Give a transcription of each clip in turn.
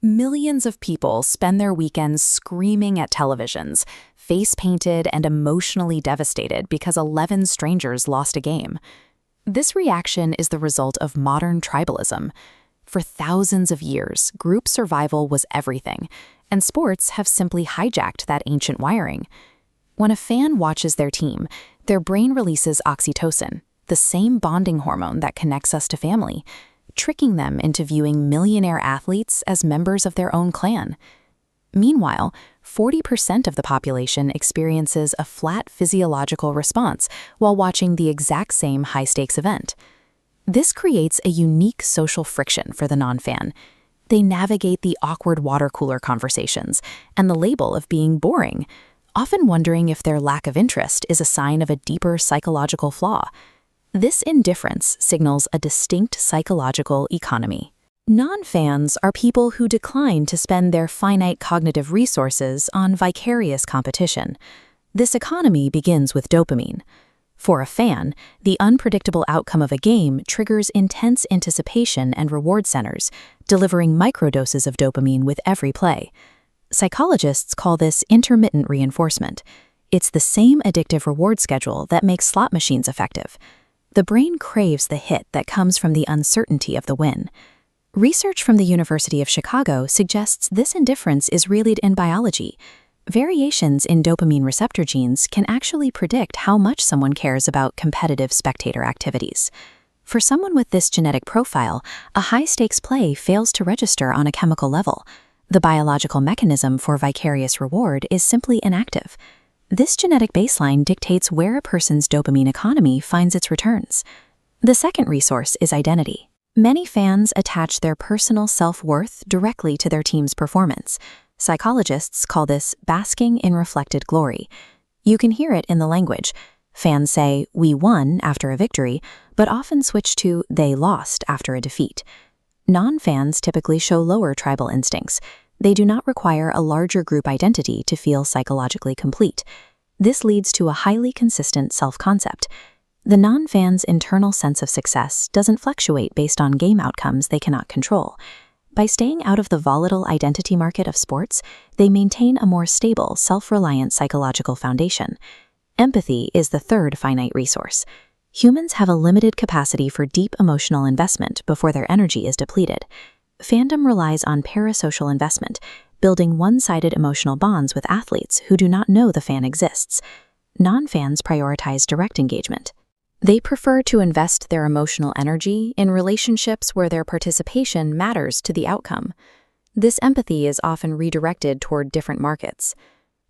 Millions of people spend their weekends screaming at televisions, face-painted and emotionally devastated because 11 strangers lost a game. This reaction is the result of modern tribalism. For thousands of years, group survival was everything, and sports have simply hijacked that ancient wiring. When a fan watches their team, their brain releases oxytocin, the same bonding hormone that connects us to family, tricking them into viewing millionaire athletes as members of their own clan. Meanwhile, 40% of the population experiences a flat physiological response while watching the exact same high-stakes event. This creates a unique social friction for the non-fan. They navigate the awkward water cooler conversations and the label of being boring, often wondering if their lack of interest is a sign of a deeper psychological flaw. This indifference signals a distinct psychological economy. Non-fans are people who decline to spend their finite cognitive resources on vicarious competition. This economy begins with dopamine. For a fan, the unpredictable outcome of a game triggers intense anticipation and reward centers, delivering microdoses of dopamine with every play. Psychologists call this intermittent reinforcement. It's the same addictive reward schedule that makes slot machines effective. The brain craves the hit that comes from the uncertainty of the win. Research from the University of Chicago suggests this indifference is rooted in biology. Variations in dopamine receptor genes can actually predict how much someone cares about competitive spectator activities. For someone with this genetic profile, a high-stakes play fails to register on a chemical level. The biological mechanism for vicarious reward is simply inactive. This genetic baseline dictates where a person's dopamine economy finds its returns. The second resource is identity. Many fans attach their personal self-worth directly to their team's performance. Psychologists call this basking in reflected glory. You can hear it in the language. Fans say, "We won" after a victory, but often switch to "they lost" after a defeat. Non-fans typically show lower tribal instincts. They do not require a larger group identity to feel psychologically complete. This leads to a highly consistent self-concept. The non-fan's internal sense of success doesn't fluctuate based on game outcomes they cannot control. By staying out of the volatile identity market of sports, they maintain a more stable, self-reliant psychological foundation. Empathy is the third finite resource. Humans have a limited capacity for deep emotional investment before their energy is depleted. Fandom relies on parasocial investment, building one-sided emotional bonds with athletes who do not know the fan exists. Non-fans prioritize direct engagement. They prefer to invest their emotional energy in relationships where their participation matters to the outcome. This empathy is often redirected toward different markets.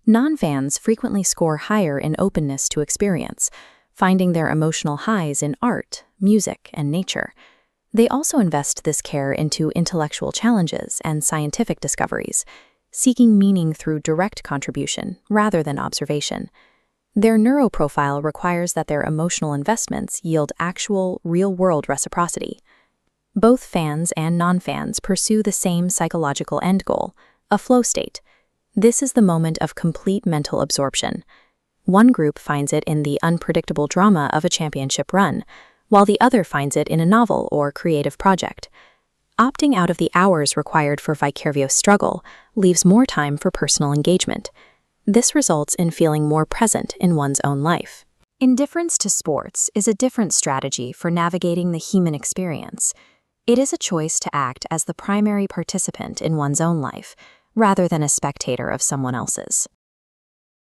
Non-fans frequently score higher in openness to experience, finding their emotional highs in art, music, and nature. They also invest this care into intellectual challenges and scientific discoveries, seeking meaning through direct contribution rather than observation. Their neuroprofile requires that their emotional investments yield actual, real-world reciprocity. Both fans and non-fans pursue the same psychological end goal, a flow state. This is the moment of complete mental absorption. One group finds it in the unpredictable drama of a championship run, while the other finds it in a novel or creative project. Opting out of the hours required for vicarious struggle leaves more time for personal engagement. This results in feeling more present in one's own life. Indifference to sports is a different strategy for navigating the human experience. It is a choice to act as the primary participant in one's own life, rather than a spectator of someone else's.